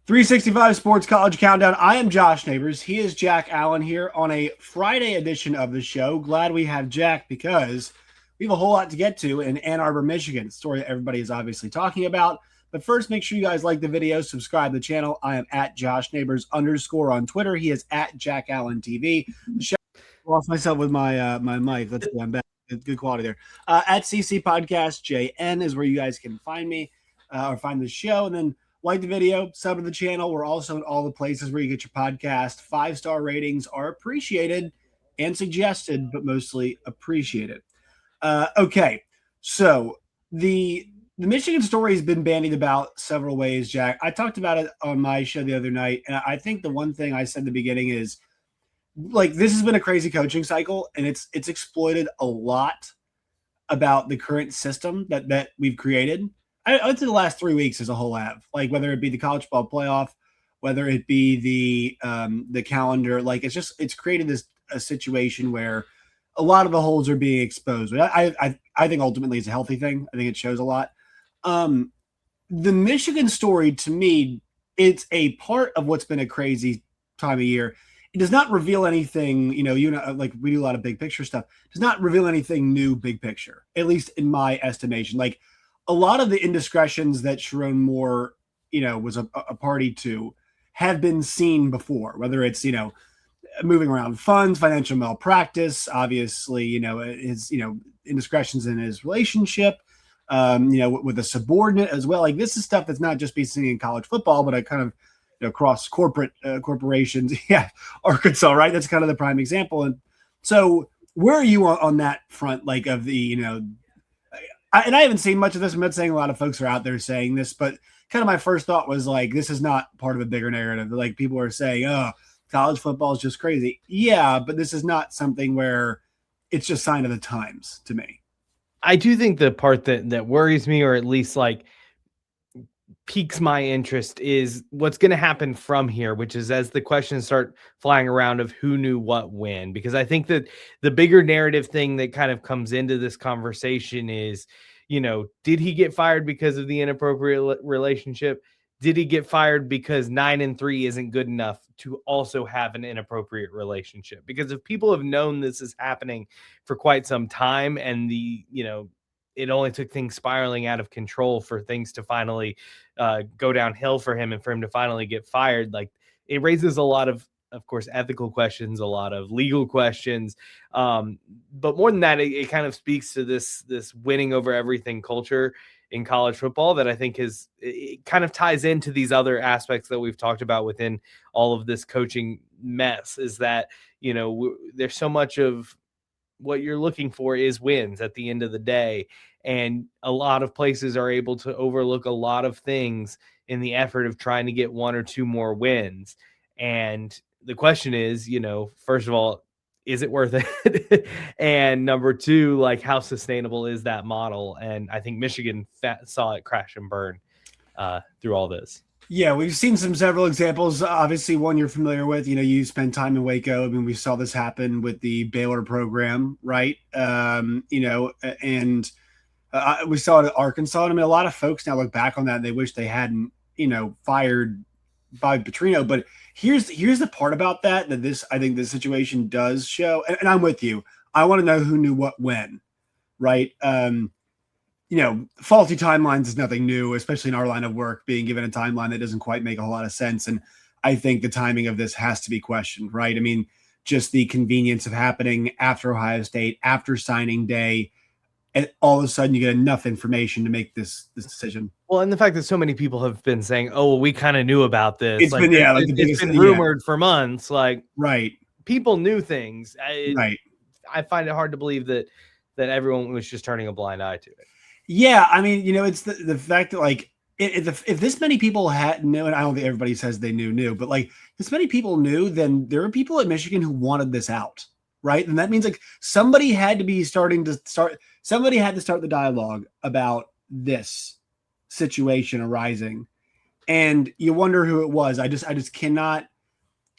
365 Sports College Countdown. I am Josh Neighbors. He is Jack Allen here on a Friday edition of the show. Glad we have Jack because we have a whole lot to get to in Ann Arbor, Michigan. Story that everybody is obviously talking about. But first, make sure you guys like the video, subscribe to the channel. I am at Josh Neighbors _ on Twitter. He is at Jack Allen TV. The show, I lost myself with my my mic. Let's see, I'm back. Good quality there. At CC Podcast JN is where you guys can find me or find the show. And then like the video, sub to the channel. We're also in all the places where you get your podcast. 5-star ratings are appreciated and suggested, but mostly appreciated. Okay, so the Michigan story has been bandied about several ways, Jack. I talked about it on my show the other night, and I think the one thing I said in the beginning is, like, this has been a crazy coaching cycle, and it's exploited a lot about the current system that we've created. I would say the last 3 weeks as a whole have, like, whether it be the college football playoff, whether it be the calendar, like it's created a situation where a lot of the holes are being exposed. I think ultimately it's a healthy thing. I think it shows a lot. The Michigan story, to me, it's a part of what's been a crazy time of year. It does not reveal anything, like we do a lot of big picture stuff. It does not reveal anything new big picture, at least in my estimation. Like, a lot of the indiscretions that Sherrone Moore, was a party to have been seen before, whether it's, moving around funds, financial malpractice, obviously, his, indiscretions in his relationship, with a subordinate as well. Like, this is stuff that's not just being seen in college football, but I kind of, across corporations. Yeah. Arkansas, right? That's kind of the prime example. And so where are you on that front? Like, of the, and I haven't seen much of this. I'm not saying a lot of folks are out there saying this, but kind of my first thought was, like, this is not part of a bigger narrative. Like, people are saying, oh, college football is just crazy. Yeah, but this is not something where it's just sign of the times to me. I do think the part that worries me, or at least like piques my interest, is what's going to happen from here, which is as the questions start flying around of who knew what when. Because I think that the bigger narrative thing that kind of comes into this conversation is, did he get fired because of the inappropriate relationship? Did he get fired because 9-3 isn't good enough to also have an inappropriate relationship? Because if people have known this is happening for quite some time, and it only took things spiraling out of control for things to finally go downhill for him and for him to finally get fired, like, it raises a lot of course, ethical questions, a lot of legal questions. But more than that, it kind of speaks to this winning over everything culture in college football that I think it kind of ties into these other aspects that we've talked about within all of this coaching mess, is that, there's so much of what you're looking for is wins at the end of the day. And a lot of places are able to overlook a lot of things in the effort of trying to get 1 or 2 more wins. And the question is, first of all, is it worth it? And number 2, like, how sustainable is that model? And I think Michigan saw it crash and burn through all this. Yeah, we've seen several examples. Obviously, one you're familiar with. You spend time in Waco. I mean, we saw this happen with the Baylor program, right? And we saw it at Arkansas. And I mean, a lot of folks now look back on that and they wish they hadn't, fired Bobby Petrino. But here's the part about that I think this situation does show. And I'm with you. I want to know who knew what when, right? Faulty timelines is nothing new, especially in our line of work, being given a timeline that doesn't quite make a whole lot of sense. And I think the timing of this has to be questioned, right? I mean, just the convenience of happening after Ohio State, after signing day, and all of a sudden you get enough information to make this decision. Well, and the fact that so many people have been saying, oh, well, we kind of knew about this. It's been rumored for months. Like, right. People knew things. Right. I find it hard to believe that everyone was just turning a blind eye to it. Yeah, I mean, it's the fact that, like, if this many people had known, and I don't think everybody says they knew, but, like, this many people knew, then there are people at Michigan who wanted this out, right? And that means, like, somebody had to start the dialogue about this situation arising, and you wonder who it was. I just cannot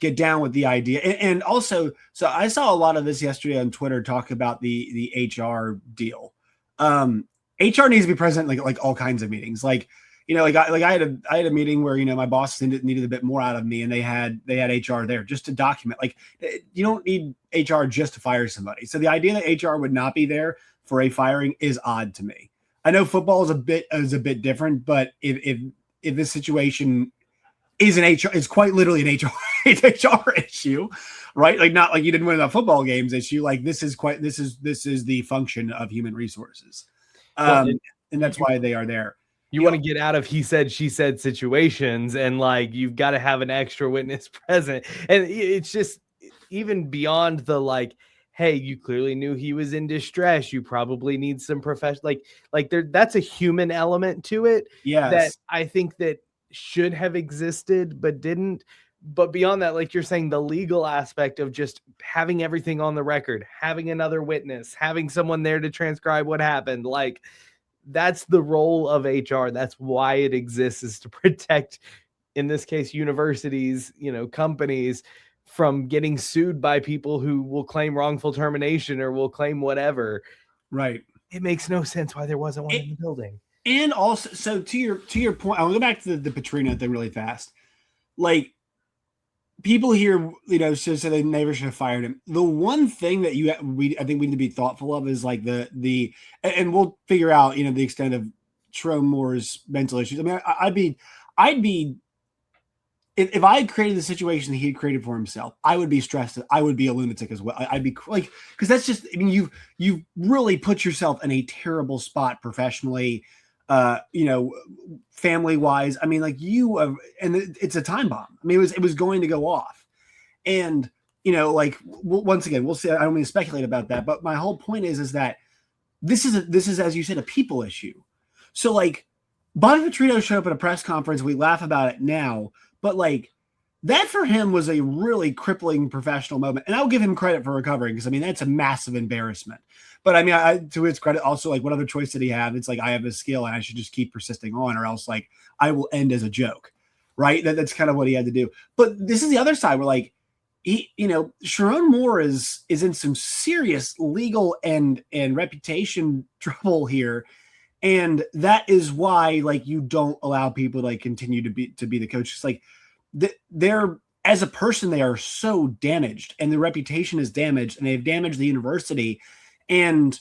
get down with the idea. And also, so I saw a lot of this yesterday on Twitter talk about the HR deal. HR needs to be present like all kinds of meetings. Like, I had a meeting where, my bosses needed a bit more out of me, and they had HR there just to document. Like, you don't need HR just to fire somebody. So the idea that HR would not be there for a firing is odd to me. I know football is a bit different, but if this situation is is quite literally an HR HR issue, right? Like, not like you didn't win enough football games issue. Like, this is the function of human resources, and that's why they are there. You want to get out of he said, she said situations, and like, you've got to have an extra witness present. And it's just even beyond the like, hey, you clearly knew he was in distress. You probably need some professional, like there, that's a human element to it. Yes. That I think that should have existed, but didn't. But beyond that, like you're saying, the legal aspect of just having everything on the record, having another witness, having someone there to transcribe what happened, like, that's the role of HR. That's why it exists, is to protect, in this case, universities, companies from getting sued by people who will claim wrongful termination or will claim whatever. Right. It makes no sense why there wasn't one in the building. And also, so to your point, I'll go back to the Petrino thing really fast. Like, people here, say they never should have fired him. The one thing that I think we need to be thoughtful of is like and we'll figure out, the extent of Sherrone Moore's mental issues. I mean, I'd be, if I had created the situation that he had created for himself, I would be stressed. I would be a lunatic as well. I'd be like, because that's just, I mean, you really put yourself in a terrible spot professionally, family wise. I mean, like, and it's a time bomb. I mean, it was going to go off, and like, once again, we'll see. I don't mean to speculate about that, but my whole point is that this is, as you said, a people issue. So like, Bobby Petrino showed up at a press conference. We laugh about it now, but like, that for him was a really crippling professional moment. And I'll give him credit for recovering, because I mean, that's a massive embarrassment. But I mean, to his credit, also, like, what other choice did he have? It's like, I have a skill and I should just keep persisting on, or else like I will end as a joke, right? That's kind of what he had to do. But this is the other side where like, Sherrone Moore is in some serious legal and reputation trouble here. And that is why, like, you don't allow people to like continue to be the coach. It's like, they're, as a person, they are so damaged, and the reputation is damaged, and they've damaged the university. And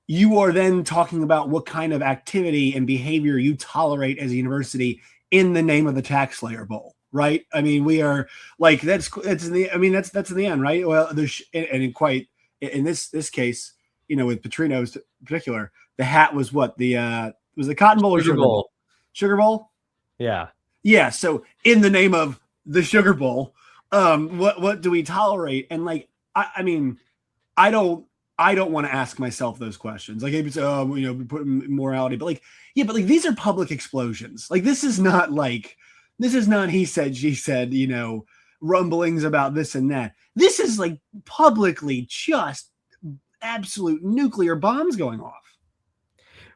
you are then talking about what kind of activity and behavior you tolerate as a university in the name of the Tax Slayer Bowl, right? I mean, we are like, that's in the end, right? Well, in this case, with Petrino's in particular, the hat was what was the Cotton Bowl or Sugar Bowl? Sugar Bowl? Yeah. Yeah. So in the name of the Sugar Bowl, what do we tolerate? And like, I mean, I don't want to ask myself those questions. Like, maybe put morality, but like, yeah, but like, these are public explosions. Like, this is not he said, she said, rumblings about this and that. This is like publicly just absolute nuclear bombs going off.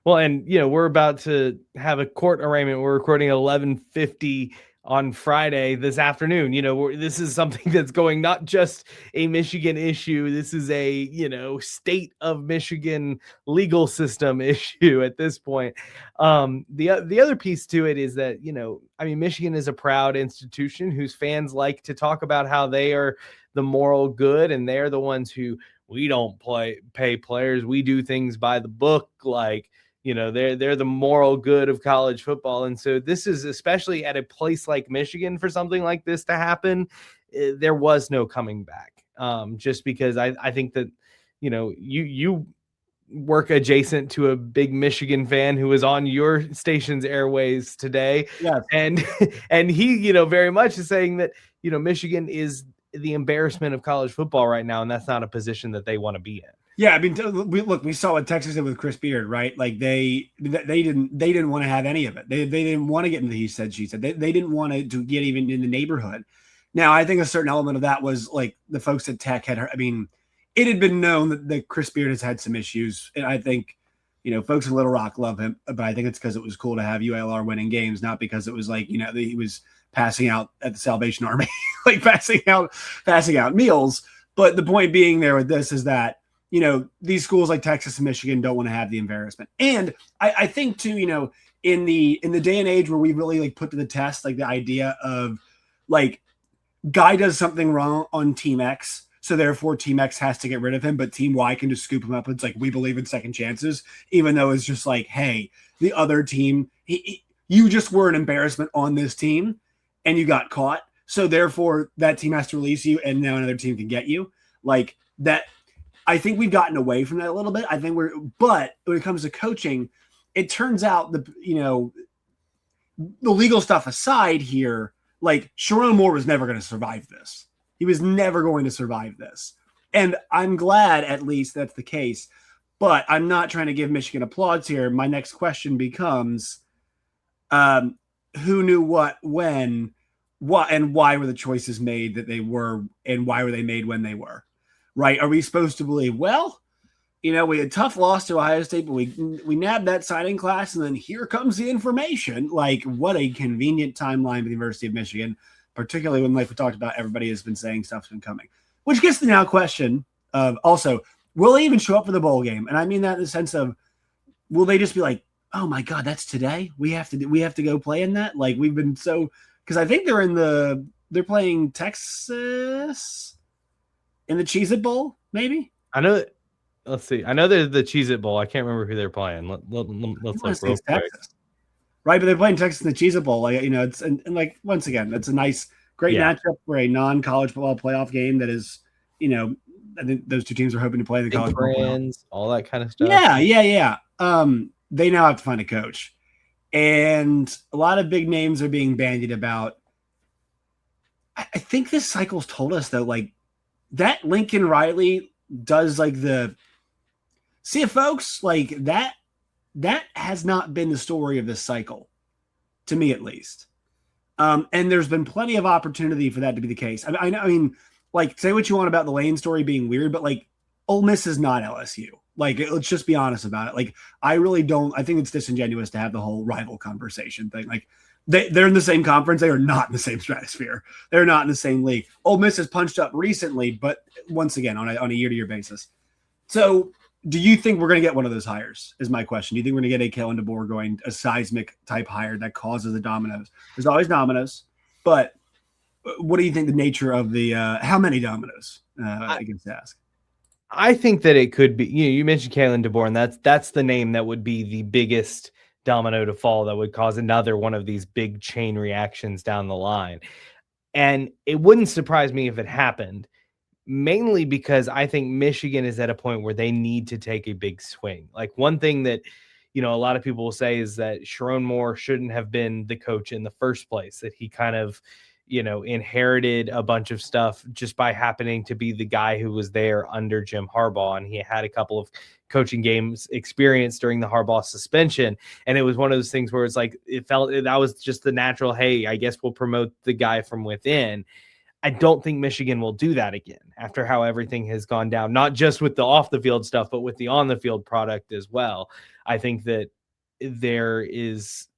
Well, and we're about to have a court arraignment. We're recording at 11:50 on Friday this afternoon. This is something that's going, not just a Michigan issue. This is a, state of Michigan legal system issue at this point. The other piece to it is that, I mean, Michigan is a proud institution whose fans like to talk about how they are the moral good, and they're the ones who, we don't pay players. We do things by the book. Like, they're the moral good of college football. And so this is, especially at a place like Michigan, for something like this to happen, there was no coming back. Just because I think that, you work adjacent to a big Michigan fan who is on your station's airways today. Yes. And he, very much is saying that, Michigan is the embarrassment of college football right now. And that's not a position that they want to be in. Yeah, I mean, we saw what Texas did with Chris Beard, right? Like, they didn't want to have any of it. They didn't want to get into the he said, she said. They didn't want to get even in the neighborhood. Now, I think a certain element of that was like the folks at Tech had. I mean, it had been known that Chris Beard has had some issues, and I think folks in Little Rock love him, but I think it's because it was cool to have ULR winning games, not because it was like he was passing out at the Salvation Army, like passing out meals. But the point being there with this is that, these schools like Texas and Michigan don't want to have the embarrassment. And I think too, in the day and age where we really like put to the test like the idea of like guy does something wrong on Team X, so therefore Team X has to get rid of him, but Team Y can just scoop him up. It's like we believe in second chances, even though it's just like, hey, the other team, you just were an embarrassment on this team, and you got caught, so therefore that team has to release you, and now another team can get you. Like that, I think we've gotten away from that a little bit. I think but when it comes to coaching, it turns out the legal stuff aside here, like Sherrone Moore was never going to survive this. He was never going to survive this. And I'm glad at least that's the case, but I'm not trying to give Michigan applause here. My next question becomes, who knew what, when, what, and why were the choices made that they were, and why were they made when they were, right? Are we supposed to believe, well, we had a tough loss to Ohio State, but we nabbed that signing class, and then here comes the information. Like, what a convenient timeline for the University of Michigan, particularly when, like we talked about, everybody has been saying stuff's been coming. Which gets to the now question of also, will they even show up for the bowl game? And I mean that in the sense of, will they just be like, oh my God, that's today? We have to go play in that? Like, we've been so, because I think they're playing Texas in the Cheez-It Bowl, maybe? I know. Let's see. I know there's the Cheez-It Bowl. I can't remember who they're playing. Let's look real quick. Right, but they're playing Texas in the Cheez-It Bowl. Like, it's and like once again, it's a nice, great matchup for a non-college football playoff game. That is, I think those two teams are hoping to play the college football, all that kind of stuff. Yeah. They now have to find a coach, and a lot of big names are being bandied about. I think this cycle's told us though, like that Lincoln Riley does like the. See, folks, like that has not been the story of this cycle, to me at least. And there's been plenty of opportunity for that to be the case. I mean, like, say what you want about the Lane story being weird, but like, Ole Miss is not LSU. Like, let's just be honest about it. Like, I think it's disingenuous to have the whole rival conversation thing. Like, they're in the same conference. They are not in the same stratosphere. They're not in the same league. Ole Miss has punched up recently, but once again, on a year-to-year basis. So, do you think we're going to get one of those hires is my question. Do you think we're going to get a Kalen DeBoer going, a seismic type hire that causes the dominoes? There's always dominoes, but what do you think the nature of the how many dominoes I can ask? I think that it could be, you mentioned Kalen DeBoer, and that's the name that would be the biggest domino to fall that would cause another one of these big chain reactions down the line. And it wouldn't surprise me if it happened. Mainly because I think Michigan is at a point where they need to take a big swing. Like one thing that, a lot of people will say is that Sherrone Moore shouldn't have been the coach in the first place, that he kind of, inherited a bunch of stuff just by happening to be the guy who was there under Jim Harbaugh. And he had a couple of coaching games experience during the Harbaugh suspension. And it was one of those things where it's like, that was just the natural, hey, I guess we'll promote the guy from within. I don't think Michigan will do that again after how everything has gone down, not just with the off the field stuff, but with the on the field product as well. I think that there is,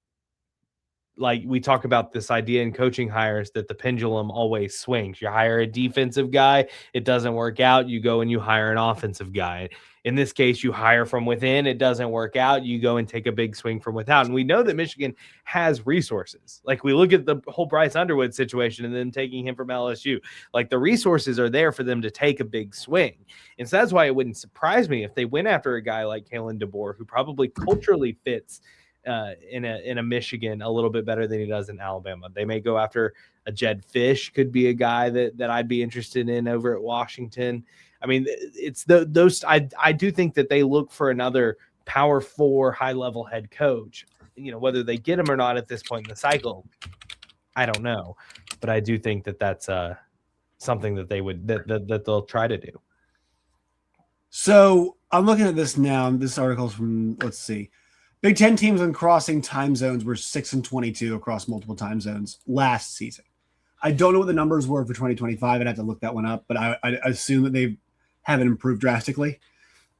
like we talk about this idea in coaching hires, that the pendulum always swings. You hire a defensive guy, it doesn't work out, you go and you hire an offensive guy. In this case, you hire from within, it doesn't work out, you go and take a big swing from without. And we know that Michigan has resources. Like we look at the whole Bryce Underwood situation and then taking him from LSU. Like the resources are there for them to take a big swing. And so that's why it wouldn't surprise me if they went after a guy like Kalen DeBoer, who probably culturally fits in a Michigan a little bit better than he does in Alabama. They may go after a Jeff Fisch, could be a guy that I'd be interested in over at Washington. I mean, it's those. I do think that they look for another Power 4 high level head coach. Whether they get him or not at this point in the cycle, I don't know. But I do think that that's something that they would that they'll try to do. So I'm looking at this now. This article's from, let's see, Big Ten teams on crossing time zones were 6-22 across multiple time zones last season. I don't know what the numbers were for 2025. I'd have to look that one up, but I assume that they haven't improved drastically.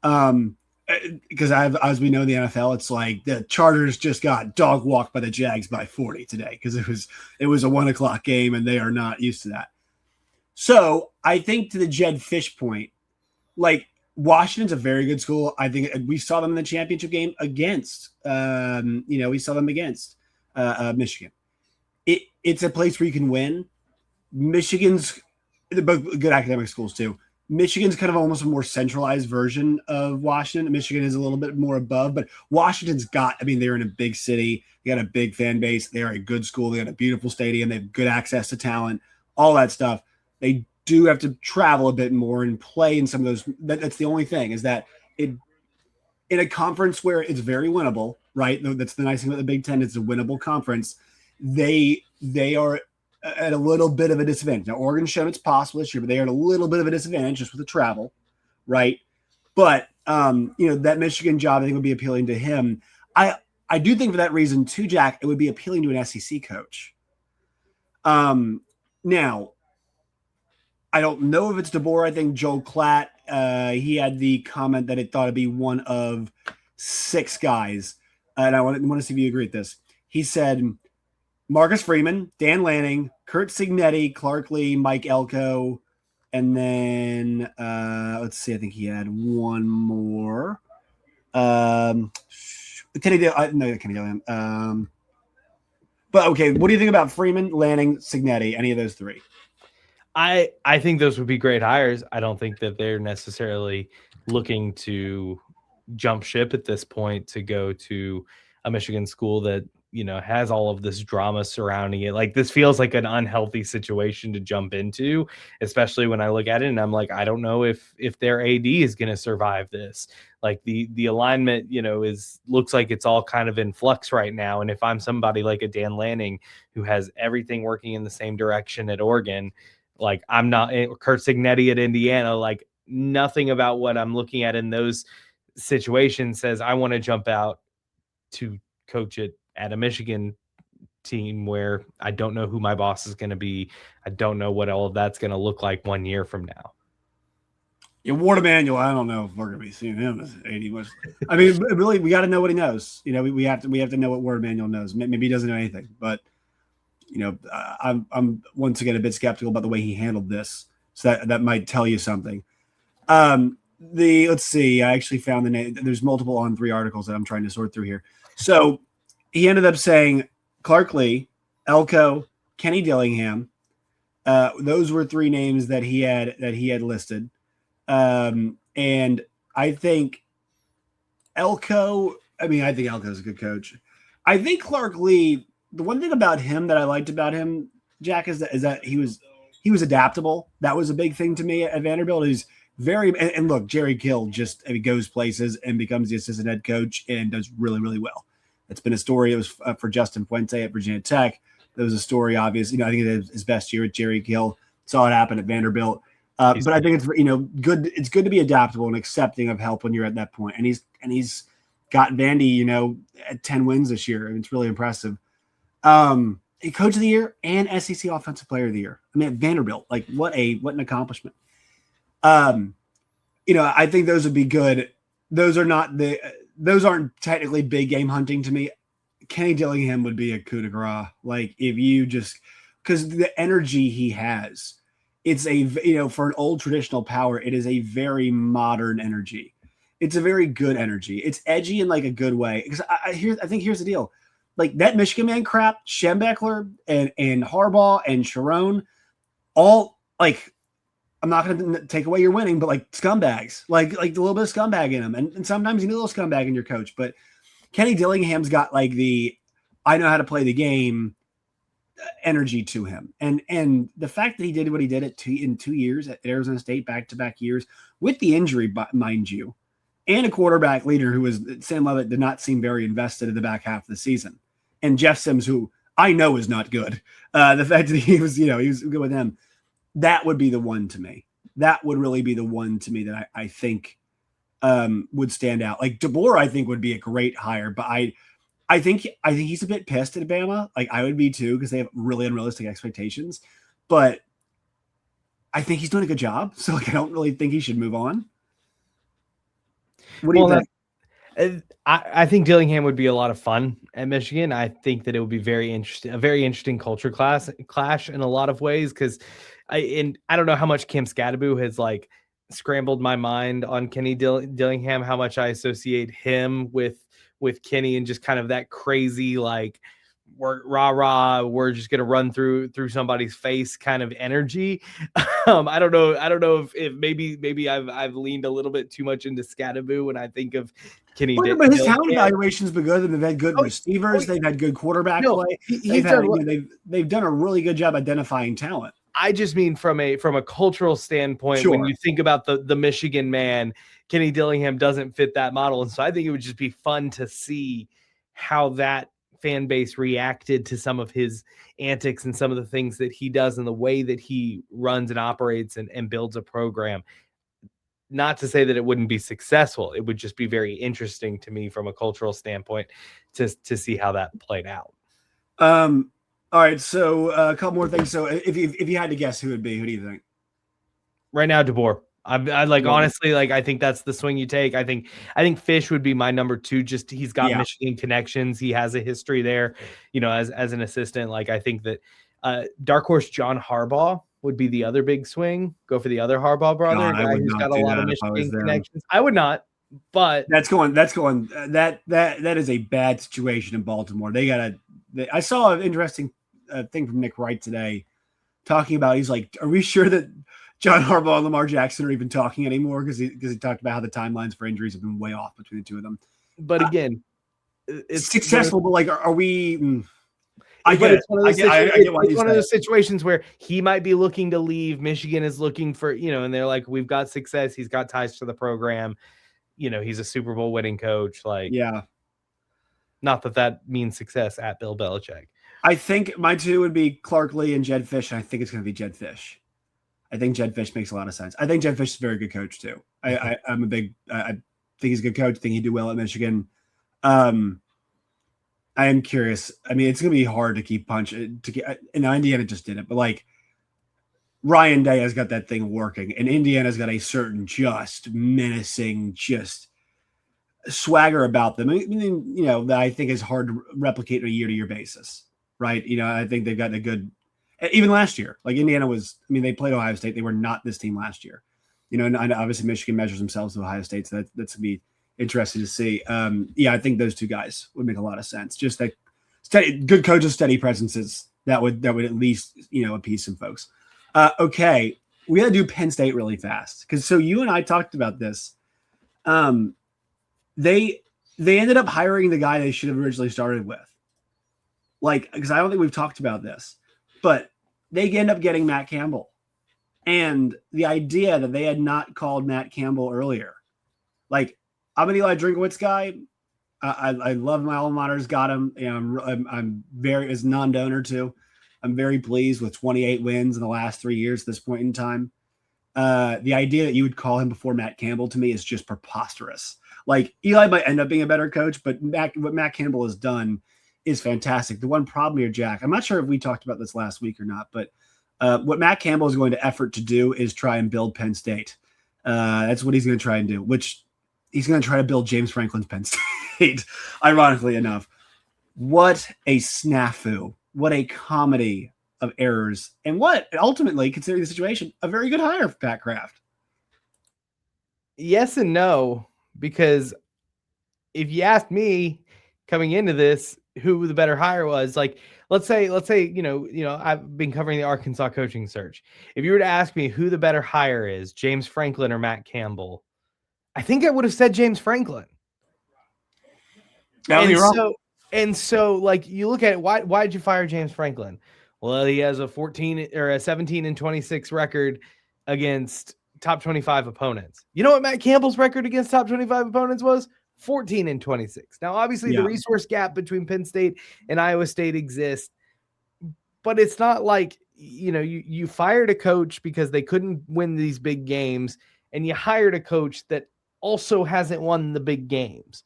Because as we know in the NFL, it's like the Chargers just got dog walked by the Jags by 40 today because it was a 1:00 game and they are not used to that. So I think to the Jeff Fisch point, like Washington's a very good school. I think we saw them in the championship game against, we saw them against Michigan. It's a place where you can win. Michigan's both good academic schools too. Michigan's kind of almost a more centralized version of Washington. Michigan is a little bit more above, but Washington's got, they're in a big city. They got a big fan base. They are a good school. They got a beautiful stadium. They have good access to talent, all that stuff. They do have to travel a bit more and play in some of those. That's the only thing is that in a conference where it's very winnable, right? That's the nice thing about the Big Ten. It's a winnable conference. They are at a little bit of a disadvantage. Now, Oregon's shown it's possible this year, but they are at a little bit of a disadvantage just with the travel, right? But, that Michigan job, I think, would be appealing to him. I do think for that reason, too, Jack, it would be appealing to an SEC coach. Now, I don't know if it's DeBoer. I think Joel Klatt, he had the comment that it thought it'd be one of 6 guys. And I want to see if you agree with this. He said Marcus Freeman, Dan Lanning, Kurt Cignetti, Clark Lee, Mike Elko, and then let's see. I think he had one more. Kenny Dillingham. But okay, what do you think about Freeman, Lanning, Cignetti? Any of those 3? I think those would be great hires. I don't think that they're necessarily looking to jump ship at this point to go to a Michigan school that, has all of this drama surrounding it. Like, this feels like an unhealthy situation to jump into, especially when I look at it and I'm like, I don't know if their AD is going to survive this. Like the alignment, looks like it's all kind of in flux right now. And if I'm somebody like a Dan Lanning who has everything working in the same direction at Oregon, like I'm not Kurt Cignetti at Indiana, like nothing about what I'm looking at in those situations says I want to jump out to coach it at a Michigan team where I don't know who my boss is going to be. I don't know what all of that's going to look like 1 year from now. Yeah, Ward Emanuel, I don't know if we're going to be seeing him as 80 much. Really, we got to know what he knows. We have to know what Ward Emanuel knows. Maybe he doesn't know anything, but I'm once again a bit skeptical about the way he handled this. So that might tell you something. Let's see. I actually found the name. There's multiple On3 articles that I'm trying to sort through here. So he ended up saying Clark Lee, Elko, Kenny Dillingham. Those were 3 names that he had listed. And I think Elko. I think Elko's a good coach. I think Clark Lee. The one thing about him that I liked about him, Jack, is that he was adaptable. That was a big thing to me at Vanderbilt. He's very and look, Jerry Kill just goes places and becomes the assistant head coach and does really, really well. It's been a story. It was for Justin Fuente at Virginia Tech. There was a story, obviously. I think it was his best year at Jerry Kill. Saw it happen at Vanderbilt. But I think it's good. It's good to be adaptable and accepting of help when you're at that point. And he's got Vandy, at 10 wins this year. And it's really impressive. A coach of the year and SEC offensive player of the year. At Vanderbilt, like what an accomplishment. I think those would be good. Those aren't technically big game hunting to me. Kenny Dillingham would be a coup de grace. Like if you because the energy he has, it's for an old traditional power, it is a very modern energy. It's a very good energy. It's edgy in like a good way. Because I think here's the deal. Like that Michigan man crap, Schembechler and Harbaugh and Sherrone, all like, I'm not going to take away your winning, but like scumbags, like a little bit of scumbag in them. And sometimes you need a little scumbag in your coach, but Kenny Dillingham's got like I know how to play the game energy to him. And the fact that he did what he did in 2 years at Arizona State, back-to-back years with the injury, mind you, and a quarterback leader who was Sam Leavitt did not seem very invested in the back half of the season. And Jeff Sims, who I know is not good. The fact that he was good with him, that would be the one to me. That would really be the one to me that I think would stand out. Like DeBoer, I think would be a great hire, but I think he's a bit pissed at Bama. Like I would be too, because they have really unrealistic expectations. But I think he's doing a good job. So like I don't really think he should move on. What do you think? I think Dillingham would be a lot of fun at Michigan. I think that it would be a very interesting culture clash in a lot of ways. Because I don't know how much Kim Scadaboo has like scrambled my mind on Kenny Dillingham, how much I associate him with Kenny and just kind of that crazy, like, we're just gonna run through somebody's face kind of energy. I don't know if maybe I've leaned a little bit too much into Scattaboo when I think of Kenny. But his talent evaluation's been good, and they've had good receivers. They've had good quarterback play. They've done a really good job identifying talent. I just mean from a cultural standpoint, when you think about the Michigan man, Kenny Dillingham doesn't fit that model. And so I think it would just be fun to see how that fan base reacted to some of his antics and some of the things that he does and the way that he runs and operates and builds a program. Not to say that it wouldn't be successful. It would just be very interesting to me from a cultural standpoint to see how that played out. All right, so a couple more things. So if you had to guess who it would be, who do you think? Right now, DeBoer. I like, honestly, like, I think that's the swing you take. I think Fisch would be my number 2. Just he's got Michigan connections. He has a history there, as an assistant. Like, I think that dark horse John Harbaugh would be the other big swing. Go for the other Harbaugh brother, guy who's got a lot of Michigan connections. I would not, but that is a bad situation in Baltimore. I saw an interesting thing from Nick Wright today talking about, he's like, are we sure that John Harbaugh and Lamar Jackson are even talking anymore? Because he talked about how the timelines for injuries have been way off between the two of them. But again, it's successful, but like, are we? It's one of those situations where he might be looking to leave. Michigan is looking for, and they're like, we've got success. He's got ties to the program. He's a Super Bowl winning coach. Like, not that means success at Bill Belichick. I think my 2 would be Clark Lee and Jedd Fisch, and I think it's going to be Jedd Fisch. I think Jedd Fisch makes a lot of sense. I think Jedd Fisch is a very good coach too. I think he's a good coach. I think he'd do well at Michigan. I am curious. I mean, it's going to be hard to keep and Indiana just did it, but like, Ryan Day has got that thing working, and Indiana's got a certain just menacing, just swagger about them. I mean, that I think is hard to replicate on a year-to-year basis, right? I think they've got a good, even last year, like Indiana was, they played Ohio State. They were not this team last year, and obviously Michigan measures themselves to Ohio State. So that's to be interesting to see. I think those 2 guys would make a lot of sense. Just like good coaches, steady presences that would at least, appease some folks. Okay. We got to do Penn State really fast. So you and I talked about this. They ended up hiring the guy they should have originally started with. Like, because I don't think we've talked about this, but they end up getting Matt Campbell. And the idea that they had not called Matt Campbell earlier, like, I'm an Eli Drinkowitz guy. I love my alma mater's got him. I'm very, as non-donor too, I'm very pleased with 28 wins in the last 3 years at this point in time. The idea that you would call him before Matt Campbell to me is just preposterous. Like, Eli might end up being a better coach, but what Matt Campbell has done is fantastic. The one problem here, Jack, I'm not sure if we talked about this last week or not, but what Matt Campbell is going to effort to do is try and build Penn State. That's what he's going to try and do, which he's going to try to build James Franklin's Penn State, ironically enough. What a snafu. What a comedy of errors. And what, ultimately, considering the situation, a very good hire for Pat Kraft. Yes and no, because if you asked me coming into this, who the better hire was, like, let's say, I've been covering the Arkansas coaching search. If you were to ask me who the better hire is, James Franklin or Matt Campbell, I think I would have said James Franklin. And so, like, you look at it, why did you fire James Franklin? Well, he has a 14 or a 17-26 record against top 25 opponents. You know what Matt Campbell's record against top 25 opponents was? 14-26. Now, obviously, the resource gap between Penn State and Iowa State exists, but it's not like, you fired a coach because they couldn't win these big games, and you hired a coach that also hasn't won the big games.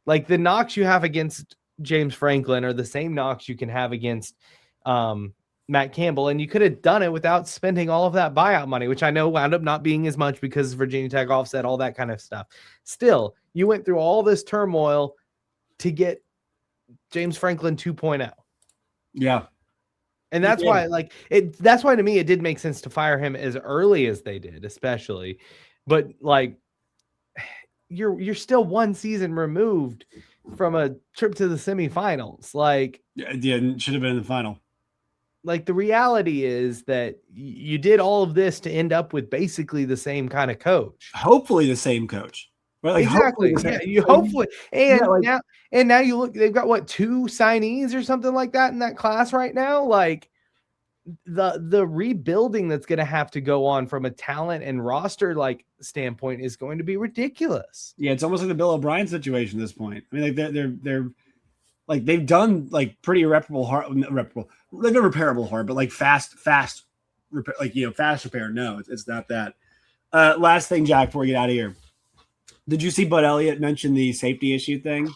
Like, the knocks you have against James Franklin are the same knocks you can have against Matt Campbell, and you could have done it without spending all of that buyout money, which I know wound up not being as much because Virginia Tech offset, all that kind of stuff. Still, you went through all this turmoil to get James Franklin 2.0. Yeah. And that's why, that's why to me, it did make sense to fire him as early as they did, especially but like you're still one season removed from a trip to the semifinals. Like, yeah, it should have been in the final. Like the reality is that you did all of this to end up with basically the same kind of coach. Hopefully the same coach. Right? Like Exactly. Hopefully Yeah, you hopefully and yeah, like, now you look, they've got what, 2 signees or something like that in that class right now. Like the rebuilding that's going to have to go on from a talent and roster like standpoint is going to be ridiculous. yeah, it's almost like the Bill O'Brien situation at this point. I mean, like they're like they've done like pretty irreparable harm. They've been repairable harm, but like fast repair, like fast repair. No, it's not that. Last thing, Jack, before we get out of here, did you see Bud Elliott mention the safety issue thing?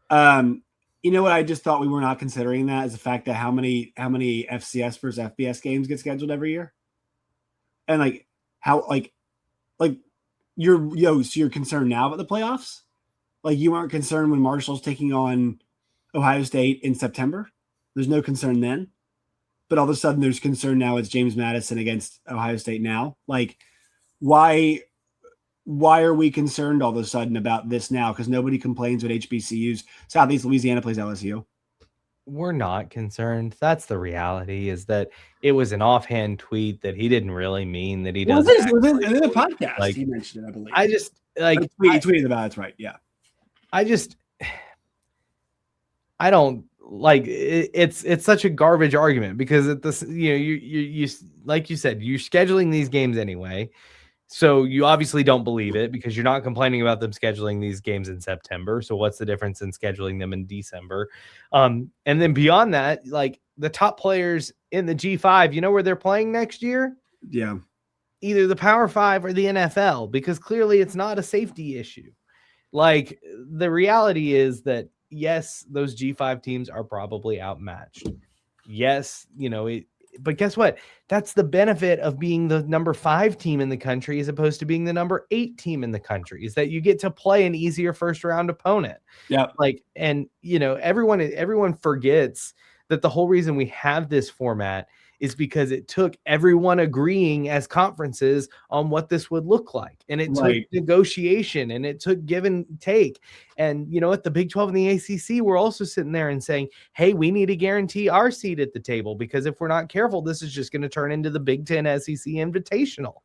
You know what I just thought we were not considering that is the fact that how many FCS versus FBS games get scheduled every year, and like how like so you're concerned now about the playoffs. Like you aren't concerned when Marshall's taking on Ohio State in September. There's no concern then. But all of a sudden there's concern now. It's James Madison against Ohio State now. Like why are we concerned all of a sudden about this now? Because nobody complains when HBCUs. Southeast Louisiana plays LSU. We're not concerned. That's the reality, is that it was an offhand tweet that he didn't really mean that he does. It was in the podcast. Like, he mentioned it, I believe. I just like he tweeted about it. That's right. Yeah. I don't like it, it's such a garbage argument because at this, you like you said, you're scheduling these games anyway. So you obviously don't believe it because you're not complaining about them scheduling these games in September. So what's the difference in scheduling them in December? And then beyond that, like the top players in the G5, you know where they're playing next year? Yeah. Either the Power 5 or the NFL, because clearly it's not a safety issue. Like the reality is that yes, those G5 teams are probably outmatched. Yes, but guess what? That's the benefit of being the number 5 team in the country as opposed to being the number 8 team in the country, is that you get to play an easier first round opponent. Yeah. Like, and everyone forgets that the whole reason we have this format is because it took everyone agreeing as conferences on what this would look like. And it took negotiation and it took give and take. And you know what? The Big 12 and the ACC were also sitting there and saying, hey, we need to guarantee our seat at the table, because if we're not careful, this is just going to turn into the Big 10 SEC Invitational.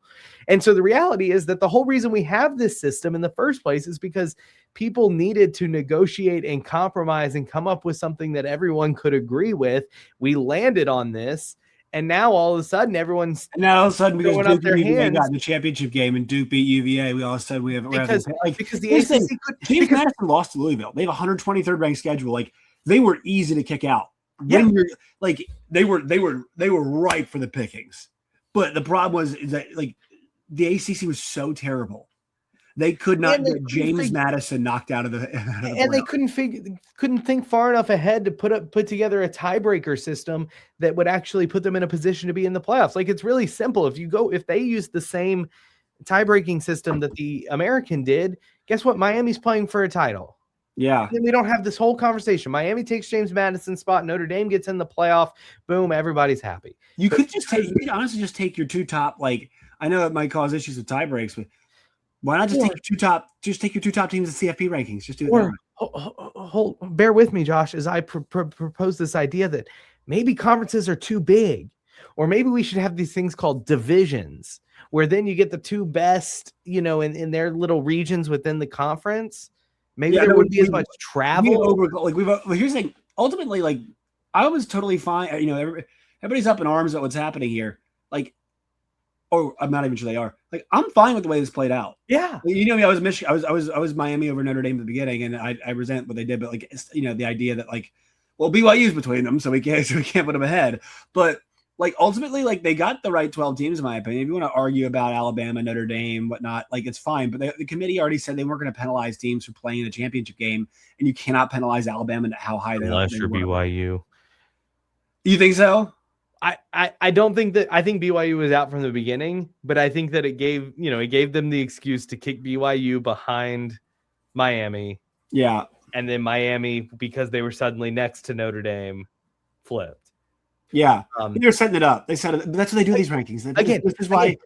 And so the reality is that the whole reason we have this system in the first place is because people needed to negotiate and compromise and come up with something that everyone could agree with. We landed on this. And now all of a sudden, because Duke and UVA got in the championship game and Duke beat UVA, we all of a sudden because the ACC James Madison lost to Louisville. They have 123rd ranked schedule. Like they were easy to kick out. When you're like they were ripe for the pickings. But the problem is that like the ACC was so terrible. They could not get James Madison knocked out of the and they couldn't think far enough ahead to put together a tiebreaker system that would actually put them in a position to be in the playoffs. Like it's really simple. If they use the same tie-breaking system that the American did, guess what? Miami's playing for a title. Yeah. Then we don't have this whole conversation. Miami takes James Madison's spot. Notre Dame gets in the playoff. Boom, everybody's happy. You could honestly just take your 2 top. Like I know it might cause issues with tie breaks, but why not just take your 2 top teams in CFP rankings? Just do it. Bear with me, Josh, as I propose this idea that maybe conferences are too big, or maybe we should have these things called divisions, where then you get the 2 best, in their little regions within the conference. Maybe there wouldn't be as much travel. Here's the thing. Ultimately, like I was totally fine. Everybody's up in arms about what's happening here. Like, or I'm not even sure they are. Like, I'm fine with the way this played out. Yeah. I was Michigan. I was Miami over Notre Dame at the beginning, and I resent what they did. But like, the idea that like, well, BYU's between them, so we can't put them ahead. But like, ultimately, like they got the right 12 teams, in my opinion. If you want to argue about Alabama, Notre Dame, whatnot, like it's fine. But the committee already said they weren't going to penalize teams for playing the championship game, and you cannot penalize Alabama and how high unless you're BYU. You think so? I don't think that. I think BYU was out from the beginning, but I think that it gave them the excuse to kick BYU behind Miami. Yeah. And then Miami, because they were suddenly next to Notre Dame, flipped. Yeah, Um, they're setting it up. They set it. That's what they do these rankings. This is why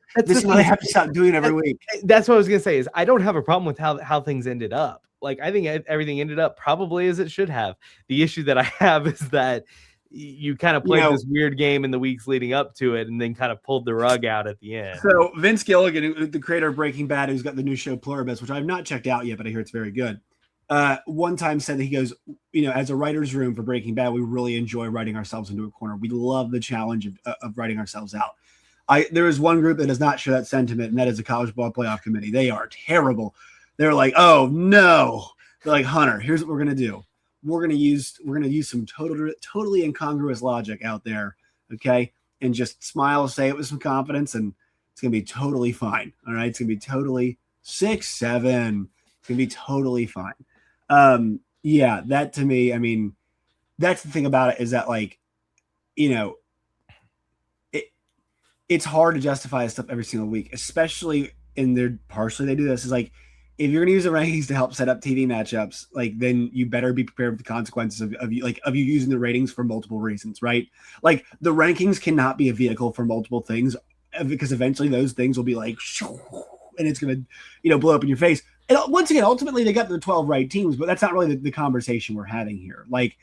they have to stop doing it every week. That's what I was gonna say. Is I don't have a problem with how things ended up. Like I think everything ended up probably as it should have. The issue that I have is that you kind of played this weird game in the weeks leading up to it, and then kind of pulled the rug out at the end. So Vince Gilligan, the creator of Breaking Bad, who's got the new show Pluribus, which I've not checked out yet, but I hear it's very good. One time said that he goes, as a writer's room for Breaking Bad, we really enjoy writing ourselves into a corner. We love the challenge of writing ourselves out. There is one group that does not share that sentiment, and that is the College Ball Playoff Committee. They are terrible. They're like, oh no. They're like, Hunter, here's what we're gonna do. We're gonna use some totally incongruous logic out there, okay? And just smile, say it with some confidence, and it's gonna be totally fine. All right, it's gonna be totally 6-7. It's gonna be totally fine. Yeah, that to me, I mean, that's the thing about it is that, like, it's hard to justify this stuff every single week, especially partially they do this is like, if you're going to use the rankings to help set up TV matchups, like, then you better be prepared for the consequences of you using the ratings for multiple reasons, right? Like, the rankings cannot be a vehicle for multiple things, because eventually those things will be like, and it's going to, blow up in your face. And once again, ultimately they got the 12 right teams, but that's not really the conversation we're having here. Like,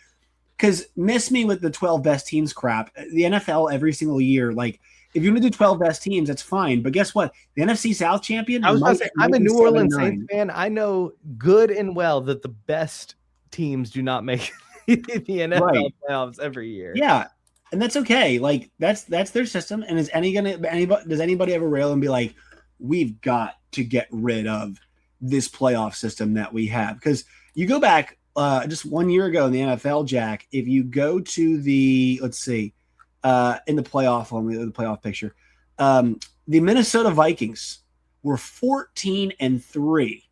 because miss me with the 12 best teams crap. The NFL every single year, like, if you're going to do 12 best teams, that's fine. But guess what? The NFC South champion. I was going to say, I'm a New Orleans Saints fan. I know good and well that the best teams do not make the NFL playoffs every year. Yeah, and that's okay. Like, that's their system. And does anybody ever rail and be like, we've got to get rid of this playoff system that we have? Because you go back just 1 year ago in the NFL, Jack, if you go to the, let's see, in the playoff picture, the Minnesota Vikings were 14-3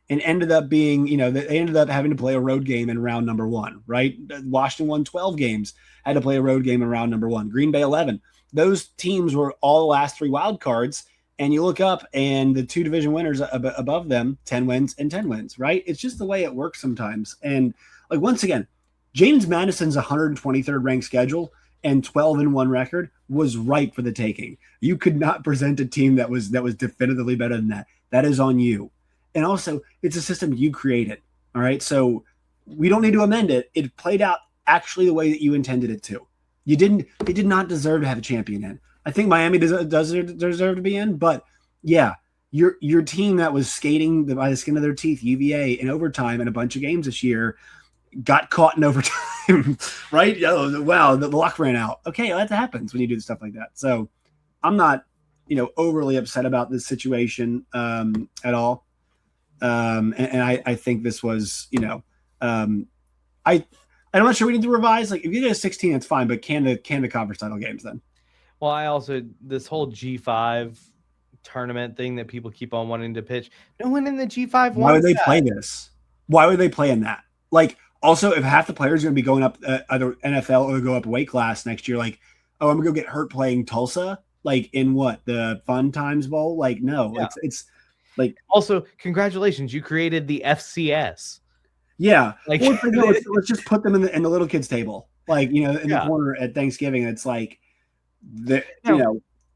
and ended up being, they ended up having to play a road game in round number 1, right? Washington won 12 games, had to play a road game in round number 1. Green Bay 11. Those teams were all the last 3 wild cards. And you look up, and the 2 division winners above them, 10 wins and 10 wins, right? It's just the way it works sometimes. And, like, once again, James Madison's 123rd ranked schedule and 12-1 record was ripe for the taking. You could not present a team that was definitively better than that. That is on you. And also, it's a system you created, all right? So we don't need to amend it. It played out actually the way that you intended it to. They did not deserve to have a champion in. I think Miami does deserve to be in, but yeah, your team that was skating by the skin of their teeth, UVA, in overtime in a bunch of games this year, got caught in overtime, right? Oh, wow, the luck ran out. Okay, that happens when you do stuff like that. So I'm not, overly upset about this situation at all. And I think this was, I'm not sure we need to revise. Like, if you get a 16, that's fine, but can the conference title games then? Well, this whole G5 tournament thing that people keep on wanting to pitch, no one in the G5 wants. Why would they play this? Why would they play in that? Like, also, if half the players are going to be going up either NFL or go up weight class next year, like, oh, I'm going to go get hurt playing Tulsa, like, in what, the Fun Times Bowl? Like, no, yeah. It's like. Also, congratulations, you created the FCS. Yeah, like, let's just put them in the little kids table, like, in the corner at Thanksgiving. It's like.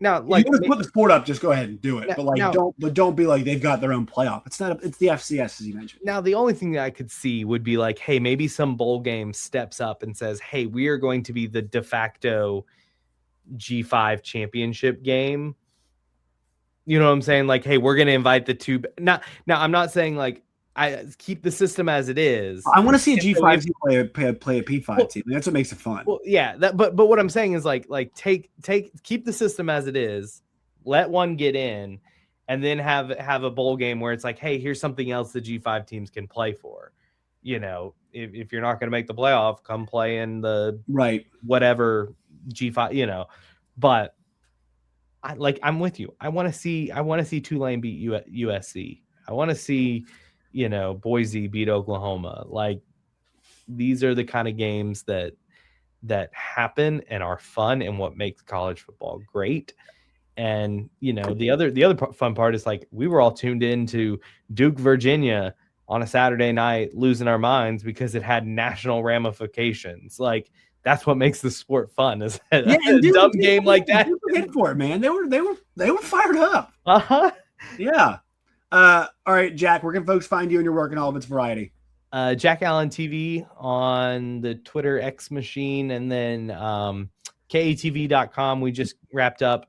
Now, like, you want to put the sport up, just go ahead and do it. But like, don't be like they've got their own playoff. It's the FCS, as you mentioned. Now, the only thing that I could see would be like, hey, maybe some bowl game steps up and says, hey, we are going to be the de facto G5 championship game. You know what I'm saying? Like, hey, we're going to invite the 2. Now, I'm not saying like I keep the system as it is. I want to see a G5 team play a P5 team. That's what makes it fun. Well, yeah, but what I'm saying is like keep the system as it is. Let one get in, and then have a bowl game where it's like, hey, here's something else the G5 teams can play for. If you're not going to make the playoff, come play in the whatever G5. But I'm with you. I want to see Tulane beat USC. I want to see. Boise beat Oklahoma. Like, these are the kind of games that happen and are fun and what makes college football great. And, the other fun part is, like, we were all tuned in to Duke, Virginia on a Saturday night, losing our minds because it had national ramifications. Like, that's what makes the sport fun. Is a and dumb game like that. Hit for it, man. They were fired up. Yeah. All right, Jack. Where can folks find you and your work in all of its variety? Jack Allen TV on the Twitter X machine, and then KATV.com. We just wrapped up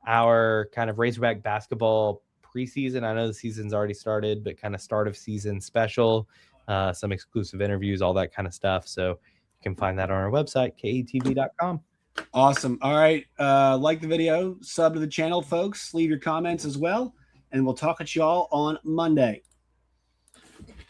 our kind of Razorback basketball preseason. I know the season's already started, but kind of start of season special, some exclusive interviews, all that kind of stuff. So you can find that on our website, KATV.com. Awesome. All right. Like the video, sub to the channel, folks. Leave your comments as well. And we'll talk at y'all on Monday.